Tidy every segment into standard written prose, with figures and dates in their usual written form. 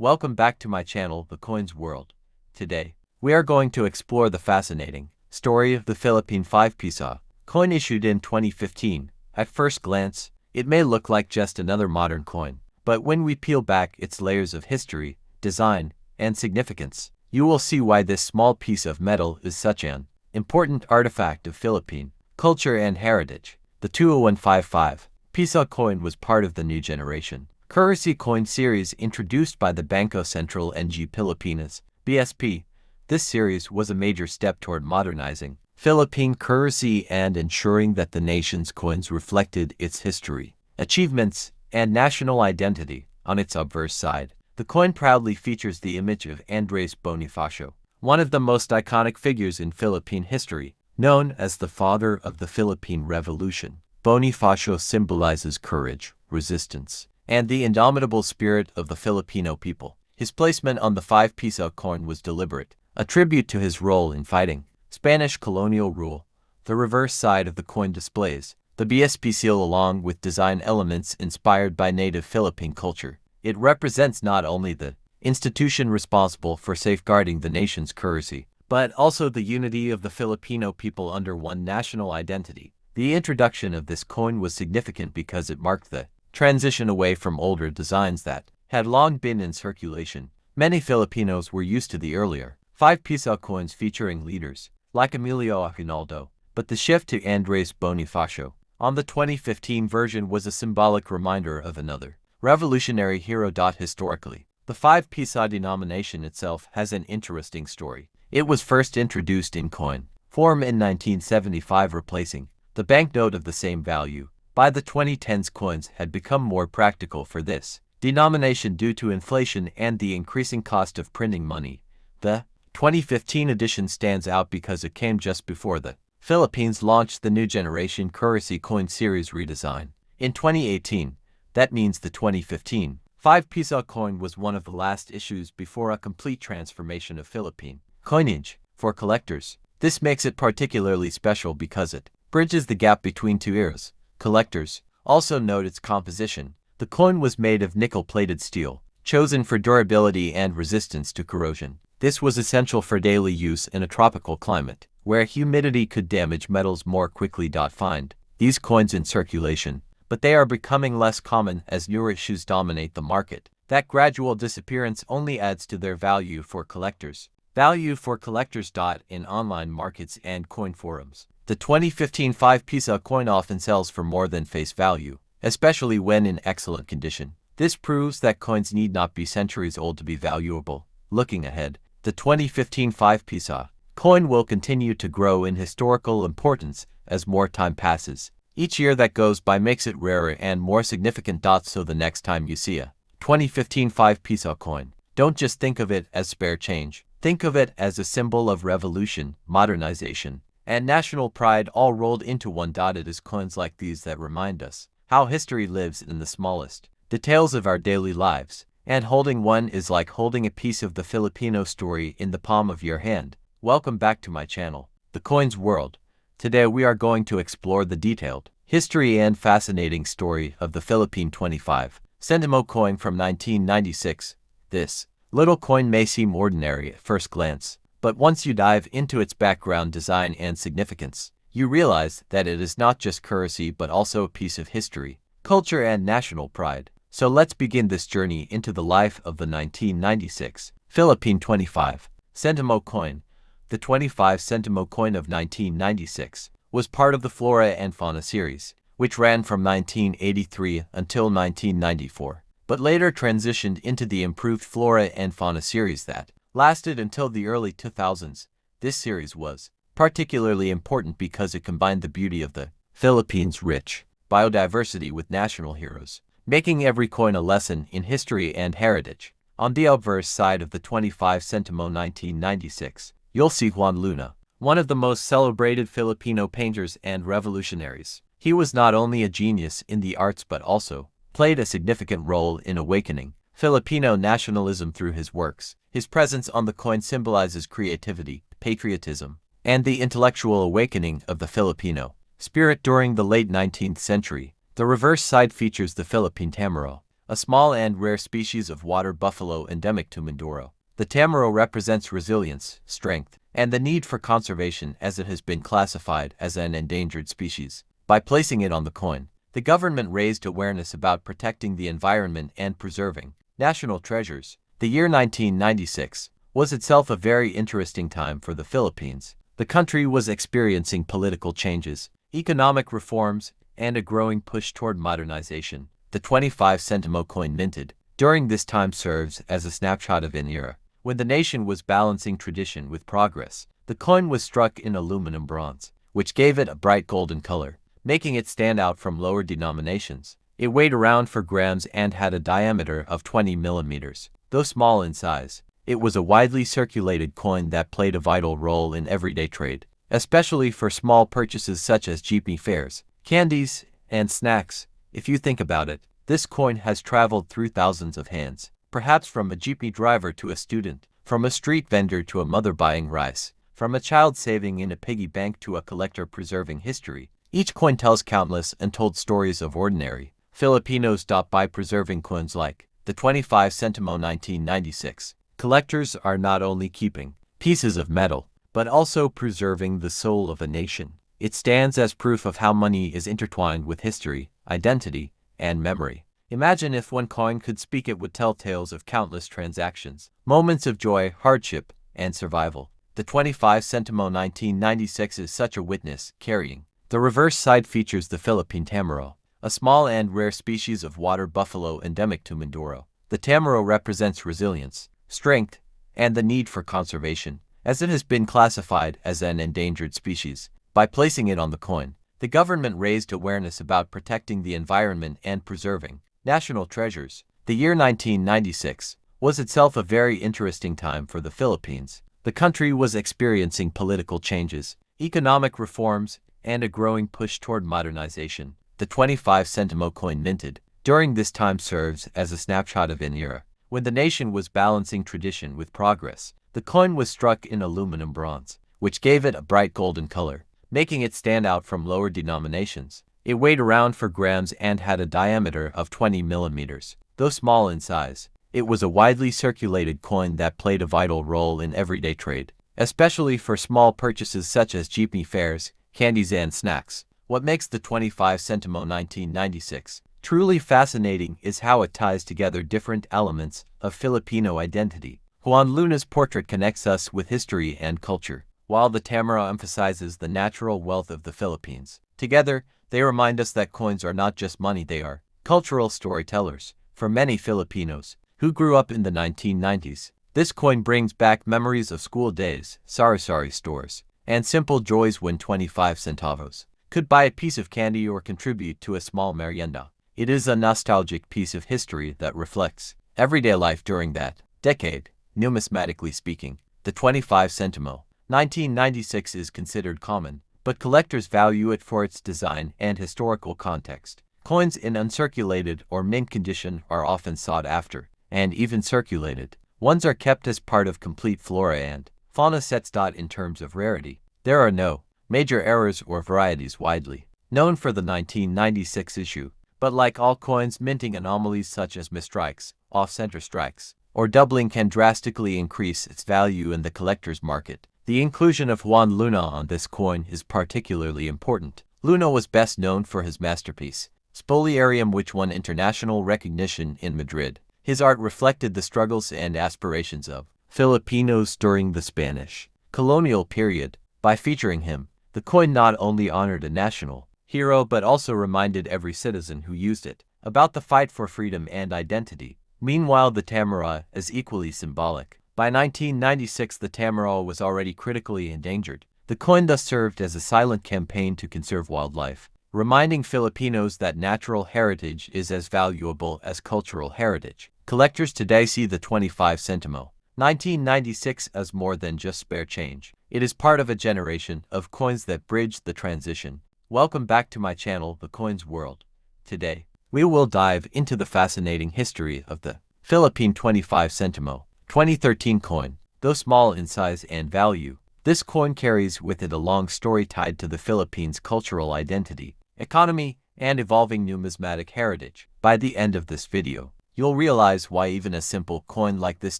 Welcome back to my channel, The Coins World. Today, we are going to explore the fascinating story of the Philippine 5 Piso coin issued in 2015. At first glance, it may look like just another modern coin, but when we peel back its layers of history, design, and significance, you will see why this small piece of metal is such an important artifact of Philippine culture and heritage. The 20155 Piso coin was part of the new generation currency coin series introduced by the Bangko Sentral and Pilipinas (BSP). This series was a major step toward modernizing Philippine currency and ensuring that the nation's coins reflected its history, achievements, and national identity. On its obverse side, the coin proudly features the image of Andres Bonifacio, one of the most iconic figures in Philippine history. Known as the father of the Philippine Revolution, Bonifacio symbolizes courage, resistance, and the indomitable spirit of the Filipino people. His placement on the 5 Piso coin was deliberate, a tribute to his role in fighting Spanish colonial rule. The reverse side of the coin displays the BSP seal along with design elements inspired by native Philippine culture. It represents not only the institution responsible for safeguarding the nation's currency, but also the unity of the Filipino people under one national identity. The introduction of this coin was significant because it marked the transition away from older designs that had long been in circulation. Many Filipinos were used to the earlier 5 Piso coins featuring leaders like Emilio Aguinaldo, but the shift to Andres Bonifacio on the 2015 version was a symbolic reminder of another revolutionary hero. Historically, the 5 Piso denomination itself has an interesting story. It was first introduced in coin form in 1975, replacing the banknote of the same value. By the 2010s, coins had become more practical for this denomination due to inflation and the increasing cost of printing money. The 2015 edition stands out because it came just before the Philippines launched the new generation currency coin series redesign. In 2018, that means the 2015 5 Piso coin was one of the last issues before a complete transformation of Philippine coinage for collectors. This makes it particularly special because it bridges the gap between two eras. Collectors also note its composition. The coin was made of nickel-plated steel, chosen for durability and resistance to corrosion. This was essential for daily use in a tropical climate, where humidity could damage metals more quickly. Find these coins in circulation, but they are becoming less common as newer issues dominate the market. That gradual disappearance only adds to their value for collectors. In online markets and coin forums, the 2015 5 Piso coin often sells for more than face value, especially when in excellent condition. This proves that coins need not be centuries old to be valuable. Looking ahead, the 2015 5 Piso coin will continue to grow in historical importance as more time passes. Each year that goes by makes it rarer and more significant. So the next time you see a 2015 5 Piso coin, don't just think of it as spare change. Think of it as a symbol of revolution, modernization, and national pride all rolled into one. It is coins like these that remind us how history lives in the smallest details of our daily lives, and holding one is like holding a piece of the Filipino story in the palm of your hand. Welcome back to my channel, The Coins World. Today we are going to explore the detailed history and fascinating story of the Philippine 25 Sentimo coin from 1996. This little coin may seem ordinary at first glance, but once you dive into its background, design, and significance, you realize that it is not just currency but also a piece of history, culture, and national pride. So let's begin this journey into the life of the 1996 Philippine 25 Sentimo coin. The 25 Sentimo coin of 1996 was part of the Flora and Fauna series, which ran from 1983 until 1994. But later transitioned into the improved Flora and Fauna series that lasted until the early 2000s. This series was particularly important because it combined the beauty of the Philippines' rich biodiversity with national heroes, making every coin a lesson in history and heritage. On the obverse side of the 25 Sentimo 1996, you'll see Juan Luna, one of the most celebrated Filipino painters and revolutionaries. He was not only a genius in the arts but also played a significant role in awakening Filipino nationalism through his works. His presence on the coin symbolizes creativity, patriotism, and the intellectual awakening of the Filipino spirit during the late 19th century. The reverse side features the Philippine tamaraw, a small and rare species of water buffalo endemic to Mindoro. The tamaro represents resilience, strength, and the need for conservation as it has been classified as an endangered species. By placing it on the coin, the government raised awareness about protecting the environment and preserving national treasures. The year 1996 was itself a very interesting time for the Philippines. The country was experiencing political changes, economic reforms, and a growing push toward modernization. The 25 Sentimo coin minted during this time serves as a snapshot of an era when the nation was balancing tradition with progress. The coin was struck in aluminum bronze, which gave it a bright golden color, making it stand out from lower denominations. It weighed around 4 grams and had a diameter of 20 millimeters. Though small in size, it was a widely circulated coin that played a vital role in everyday trade, especially for small purchases such as jeepney fares, candies, and snacks. If you think about it, this coin has traveled through thousands of hands, perhaps from a jeepney driver to a student, from a street vendor to a mother buying rice, from a child saving in a piggy bank to a collector preserving history. Each coin tells countless untold stories of ordinary Filipinos by preserving coins like the 25 Sentimo 1996. Collectors are not only keeping pieces of metal, but also preserving the soul of a nation. It stands as proof of how money is intertwined with history, identity, and memory. Imagine if one coin could speak. It would tell tales of countless transactions, moments of joy, hardship, and survival. The 25 Sentimo 1996 is such a witness, carrying. The reverse side features the Philippine tamaro, a small and rare species of water buffalo endemic to Mindoro. The tamaro represents resilience, strength, and the need for conservation, as it has been classified as an endangered species. By placing it on the coin, the government raised awareness about protecting the environment and preserving national treasures. The year 1996 was itself a very interesting time for the Philippines. The country was experiencing political changes, economic reforms, and a growing push toward modernization. The 25 Sentimo coin minted during this time serves as a snapshot of an era when the nation was balancing tradition with progress. The coin was struck in aluminum bronze, which gave it a bright golden color, making it stand out from lower denominations. It weighed around 4 grams and had a diameter of 20 millimeters. Though small in size, it was a widely circulated coin that played a vital role in everyday trade, especially for small purchases such as jeepney fares, candies, and snacks. What makes the 25 Sentimo 1996 truly fascinating is how it ties together different elements of Filipino identity. Juan Luna's portrait connects us with history and culture, while the tamaro emphasizes the natural wealth of the Philippines. Together, they remind us that coins are not just money, they are cultural storytellers. For many Filipinos who grew up in the 1990s, this coin brings back memories of school days, sari-sari stores, and simple joys when 25 centavos could buy a piece of candy or contribute to a small merienda. It is a nostalgic piece of history that reflects everyday life during that decade. Numismatically speaking, the 25 Sentimo 1996 is considered common, but collectors value it for its design and historical context. Coins in uncirculated or mint condition are often sought after, and even circulated ones are kept as part of complete Flora and Fauna sets. In terms of rarity, there are no major errors or varieties widely known for the 1996 issue, but like all coins, minting anomalies such as misstrikes, off-center strikes, or doubling can drastically increase its value in the collector's market. The inclusion of Juan Luna on this coin is particularly important. Luna was best known for his masterpiece, Spoliarium, which won international recognition in Madrid. His art reflected the struggles and aspirations of Filipinos during the Spanish colonial period. By featuring him, the coin not only honored a national hero but also reminded every citizen who used it about the fight for freedom and identity. Meanwhile, the tamara is equally symbolic. By 1996, the tamaro was already critically endangered. The coin thus served as a silent campaign to conserve wildlife, reminding Filipinos that natural heritage is as valuable as cultural heritage. Collectors today see the 25 Sentimo 1996 as more than just spare change. It is part of a generation of coins that bridge the transition. Welcome back to my channel, The Coins World. Today, we will dive into the fascinating history of the Philippine 25 Sentimo 2013 coin. Though small in size and value, this coin carries with it a long story tied to the Philippines' cultural identity, economy, and evolving numismatic heritage. By the end of this video, you'll realize why even a simple coin like this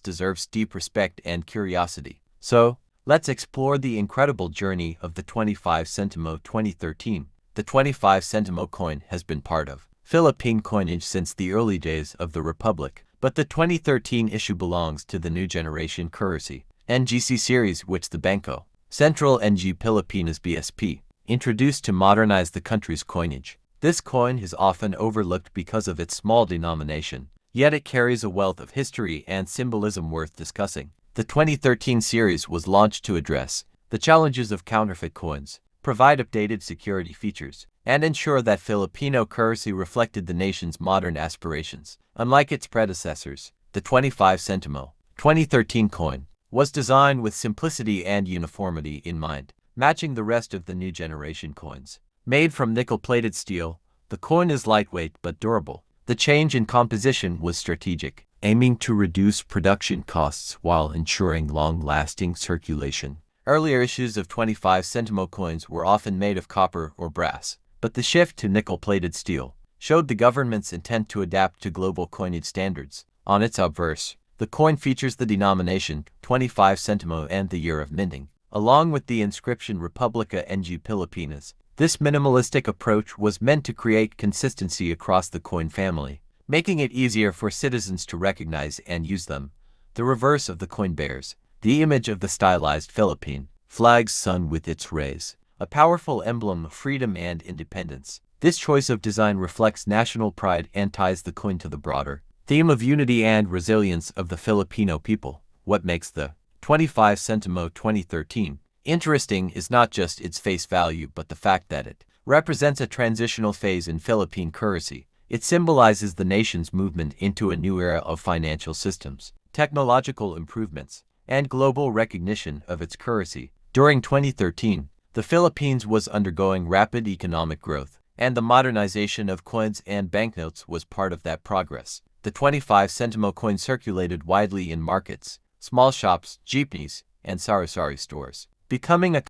deserves deep respect and curiosity. So, let's explore the incredible journey of the 25 Sentimo 2013. The 25 Sentimo coin has been part of Philippine coinage since the early days of the Republic, but the 2013 issue belongs to the new generation currency NGC series, which the Bangko Sentral NG Pilipinas BSP introduced to modernize the country's coinage. This coin is often overlooked because of its small denomination, yet it carries a wealth of history and symbolism worth discussing. The 2013 series was launched to address the challenges of counterfeit coins, provide updated security features, and ensure that Filipino currency reflected the nation's modern aspirations. Unlike its predecessors, the 25 Sentimo 2013 coin was designed with simplicity and uniformity in mind, matching the rest of the new generation coins. Made from nickel-plated steel, the coin is lightweight but durable. The change in composition was strategic, aiming to reduce production costs while ensuring long-lasting circulation. Earlier issues of 25 Sentimo coins were often made of copper or brass, but the shift to nickel-plated steel showed the government's intent to adapt to global coinage standards. On its obverse, the coin features the denomination 25 Sentimo and the year of minting, along with the inscription Republica NG Pilipinas. This minimalistic approach was meant to create consistency across the coin family, making it easier for citizens to recognize and use them. The reverse of the coin bears the image of the stylized Philippine flag's sun with its rays, a powerful emblem of freedom and independence. This choice of design reflects national pride and ties the coin to the broader theme of unity and resilience of the Filipino people. What makes the 25 Sentimo 2013 interesting is not just its face value but the fact that it represents a transitional phase in Philippine currency. It symbolizes the nation's movement into a new era of financial systems, technological improvements, and global recognition of its currency. During 2013, the Philippines was undergoing rapid economic growth, and the modernization of coins and banknotes was part of that progress. The 25 Sentimo coin circulated widely in markets, small shops, jeepneys, and sari-sari stores, becoming a